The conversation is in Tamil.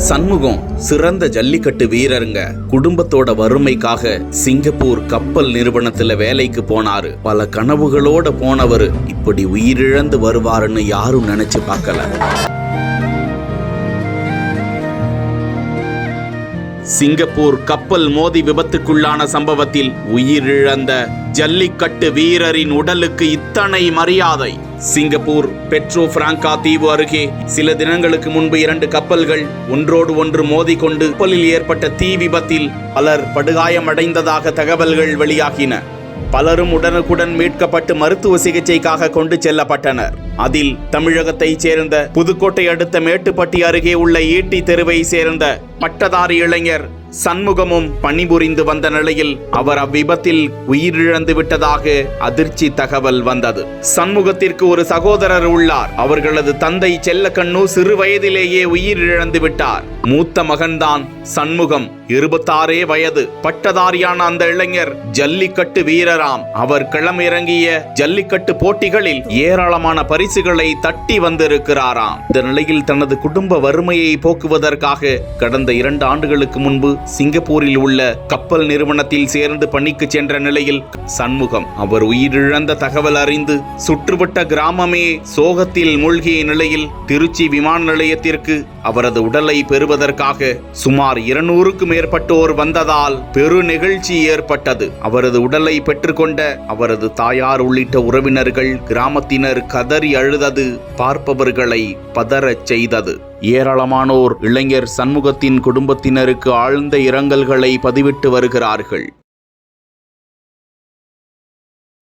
சண்முகம் சிறந்த ஜல்லிக்கட்டு வீரருங்க. குடும்பத்தோட வறுமைக்காக சிங்கப்பூர் கப்பல் நிறுவனத்துல வேலைக்கு போனாரு. பல கனவுகளோட போனவரு இப்படி உயிரிழந்து வருவாருன்னு யாரும் நினைச்சு பார்க்கல. சிங்கப்பூர் கப்பல் மோதி விபத்துக்குள்ளான சம்பவத்தில் உயிரிழந்த ஜல்லிக்கட்டு வீரரின் உடலுக்கு இத்தனை மரியாதை. சிங்கப்பூர் பெட்ரோ பிராங்கா தீவு அருகே சில தினங்களுக்கு முன்பு 2 கப்பல்கள் ஒன்றோடு ஒன்று மோதிக்கொண்டு கப்பலில் ஏற்பட்ட தீ விபத்தில் பலர் படுகாயமடைந்ததாக தகவல்கள் வெளியாகின. பலரும் உடனுக்குடன் மீட்கப்பட்டு மருத்துவ சிகிச்சைக்காக கொண்டு செல்லப்பட்டனர். அதில் தமிழகத்தைச் சேர்ந்த புதுக்கோட்டை அடுத்த மேட்டுப்பட்டி அருகே உள்ள ஈட்டி தெருவை சேர்ந்த பட்டதாரி இளைஞர் சண்முகமும் பணிபுரிந்து வந்த நிலையில் அவர் அவ்விபத்தில் உயிரிழந்து விட்டதாக அதிர்ச்சி தகவல் வந்தது. சண்முகத்திற்கு ஒரு சகோதரர் உள்ளார். அவர்களது தந்தை செல்லக்கண்ணு சிறு வயதிலேயே உயிரிழந்து விட்டார். மூத்த மகன்தான் சண்முகம், 26 வயது. பட்டதாரியான அந்த இளைஞர் ஜல்லிக்கட்டு வீரராம். அவர் களமிறங்கிய ஜல்லிக்கட்டு போட்டிகளில் ஏராளமான பரிசுகளை தட்டி வந்திருக்கிறாராம். இந்த நிலையில் தனது குடும்ப வறுமையை போக்குவதற்காக கடந்த 2 ஆண்டுகளுக்கு முன்பு சிங்கப்பூரில் உள்ள கப்பல் நிறுவனத்தில் சேர்ந்து பணிக்கு சென்ற நிலையில் சண்முகம் அவர் உயிரிழந்த தகவல் அறிந்து சுற்றுவட்ட கிராமமே சோகத்தில் மூழ்கிய நிலையில் திருச்சி விமான நிலையத்திற்கு அவரது உடலை பெறுவதற்காக சுமார் 200க்கும் மேற்பட்டோர் வந்ததால் பெரு நிகழ்ச்சி ஏற்பட்டது. அவரது உடலை பெற்றுக்கொண்ட அவரது தாயார் உள்ளிட்ட உறவினர்கள், கிராமத்தினர் கதறி அழுதது பார்ப்பவர்களை பதறச் செய்தது. ஏராளமானோர் இளைஞர் சண்முகத்தின் குடும்பத்தினருக்கு ஆழ்ந்த இரங்கல்களை பதிவிட்டு வருகிறார்கள்.